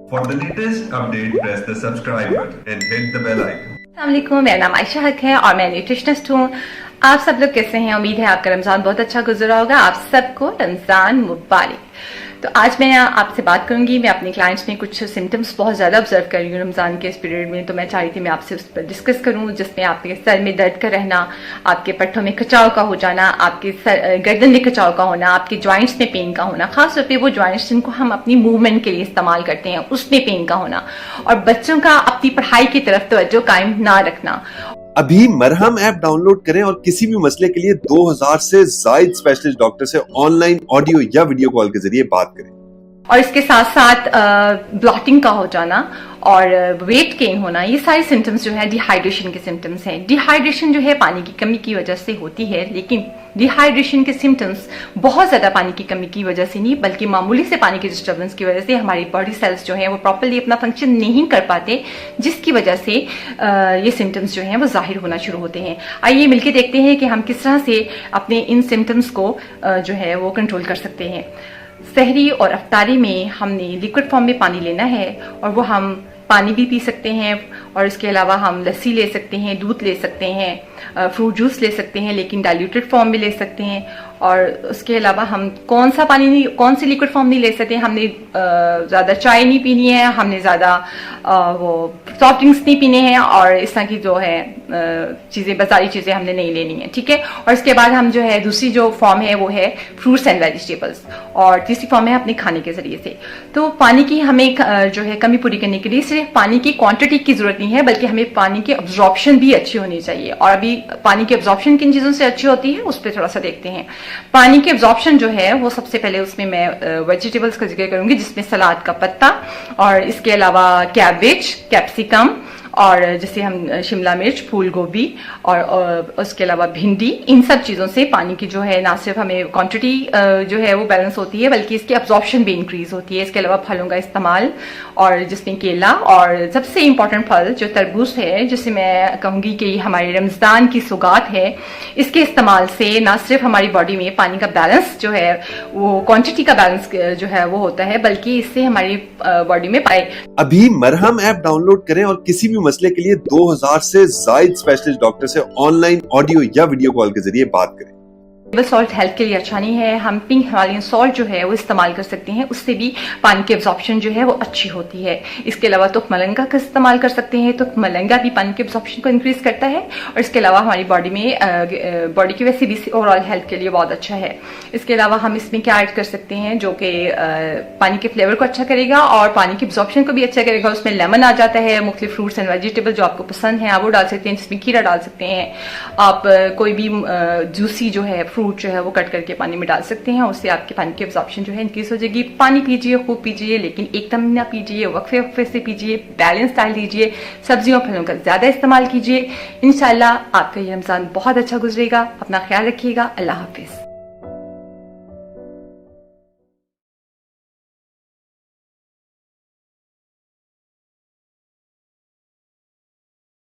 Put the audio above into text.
For the latest update, press the subscribe button and hit the bell icon. अस्सलाम वालेकुम, मेरा नाम आयशा हक है और मैं न्यूट्रिशनिस्ट हूँ। आप सब लोग कैसे हैं? उम्मीद है आपका रमज़ान बहुत अच्छा गुजरा होगा। आप सबको रमज़ान मुबारक। तो आज मैं आपसे बात करूंगी। मैं अपने क्लाइंट्स में कुछ सिम्टम्स बहुत ज़्यादा ऑब्जर्व कर रही हूँ रमज़ान के इस पीरियड में, तो मैं चाह रही थी मैं आपसे उस पर डिस्कस करूँ, जिसमें आपके सर में दर्द का रहना, आपके पट्टों में खिंचाव का हो जाना, आपके गर्दन में खिंचाव का होना, आपके जॉइंट्स में पेन का होना, खास तौर पे वो जॉइंट्स जिनको हम अपनी मूवमेंट के लिए इस्तेमाल करते हैं उसमें पेन का होना, और बच्चों का अपनी पढ़ाई की तरफ तवज्जो कायम ना रखना। अभी मरहम ऐप डाउनलोड करें और किसी भी मसले के लिए 2000 से जायद स्पेशलिस्ट डॉक्टर से ऑनलाइन ऑडियो या वीडियो कॉल के जरिए बात करें। और इसके साथ साथ ब्लॉटिंग का हो जाना और वेट गेन होना, ये सारे सिम्टम्स जो है डिहाइड्रेशन के सिम्टम्स हैं। डिहाइड्रेशन जो है पानी की कमी की वजह से होती है, लेकिन डिहाइड्रेशन के सिम्टम्स बहुत ज़्यादा पानी की कमी की वजह से नहीं, बल्कि मामूली से पानी की डिस्टर्बेंस की वजह से हमारी बॉडी सेल्स जो हैं वो प्रॉपर्ली अपना फंक्शन नहीं कर पाते, जिसकी वजह से ये सिम्टम्स जो हैं वो जाहिर होना शुरू होते हैं। आइए मिलकर देखते हैं कि हम किस तरह से अपने इन सिम्टम्स को जो है वो कंट्रोल कर सकते हैं। सहरी और अफ्तारी में हमने लिक्विड फॉर्म में पानी लेना है, और वो हम पानी भी पी सकते हैं, और इसके अलावा हम लस्सी ले सकते हैं, दूध ले सकते हैं, फ्रूट जूस ले सकते हैं, लेकिन डाइल्यूटेड फॉर्म में ले सकते हैं। और उसके अलावा हम कौन सी लिक्विड फॉर्म नहीं ले सकते, हमने ज़्यादा चाय नहीं पीनी है, हमने ज़्यादा वो सॉफ्ट ड्रिंक्स नहीं पीने हैं, और इस तरह की जो है चीज़ें, बाजारी चीज़ें हमने नहीं लेनी है, ठीक है। और इसके बाद हम जो है दूसरी जो फॉर्म है वो है फ्रूट्स एंड वेजिटेबल्स, और तीसरी फॉर्म है अपने खाने के जरिए से। तो पानी की हमें जो है कमी पूरी करने के लिए सिर्फ पानी की क्वांटिटी की जरूरत नहीं है, बल्कि हमें पानी की अब्जॉर्प्शन भी अच्छी होनी चाहिए। और अभी पानी की अब्जॉर्प्शन किन चीज़ों से अच्छी होती है उस पर थोड़ा सा देखते हैं। पानी की अब्जॉर्प्शन जो है वो सबसे पहले उसमें मैं वेजिटेबल्स का जिक्र करूंगी, जिसमें सलाद का पत्ता, और इसके अलावा कैबेज, कैप्सिकम, और जैसे हम शिमला मिर्च, फूल गोभी, और उसके अलावा भिंडी, इन सब चीज़ों से पानी की जो है ना सिर्फ हमें क्वांटिटी जो है वो बैलेंस होती है, बल्कि इसकी अब्जॉर्प्शन भी इंक्रीज होती है। इसके अलावा फलों का इस्तेमाल, और जिसमें केला, और सबसे इम्पॉर्टेंट फल जो तरबूज है, जिसे मैं कहूँगी कि हमारे रमज़ान की सौगात है, इसके इस्तेमाल से ना सिर्फ हमारी बॉडी में पानी का बैलेंस जो है वो क्वांटिटी का बैलेंस जो है वो होता है, बल्कि इससे हमारी बॉडी में अभी मरहम ऐप डाउनलोड करें और किसी भी मसले के लिए 2000 से जायद स्पेशलिस्ट डॉक्टर से ऑनलाइन ऑडियो या वीडियो कॉल के जरिए बात करें। सॉल्ट हेल्थ के लिए अच्छा नहीं है। हम पिंक हिमालयन सॉल्ट जो है वो इस्तेमाल कर सकते हैं, उससे भी पानी की एब्जॉर्प्शन जो है वो अच्छी होती है। इसके अलावा तुख मलंगा का इस्तेमाल कर सकते हैं, तुख मलंगा भी पानी की एब्जॉर्प्शन को इंक्रीज करता है, और इसके अलावा हमारी बॉडी में बॉडी की वैसे भी ओवरऑल हेल्थ के लिए बहुत अच्छा है। इसके अलावा हम इसमें क्या ऐड कर सकते हैं जो कि पानी के फ्लेवर को अच्छा करेगा और पानी की एब्जॉर्प्शन को भी अच्छा करेगा। उसमें लेमन आ जाता है, मुख्तलिफ फ्रूट्स एंड वेजिटेबल जो आपको पसंद है आप वो डाल सकते हैं, जिसमें खीरा डाल सकते हैं आप, कोई भी जूसी जो है फ्रूट जो है वो कट करके पानी में डाल सकते हैं, उससे आपके पानी की एब्जॉर्प्शन जो है इंक्रीज हो जाएगी। पानी पीजिए, खूब पीजिए, लेकिन एकदम ना पीजिए, वक्फे वक्फे से पीजिए, बैलेंस डाल दीजिए, सब्जियों फलों का ज्यादा इस्तेमाल कीजिए। इंशाल्लाह आपका ये रमजान बहुत अच्छा गुजरेगा। अपना ख्याल रखिएगा। अल्लाह हाफिज।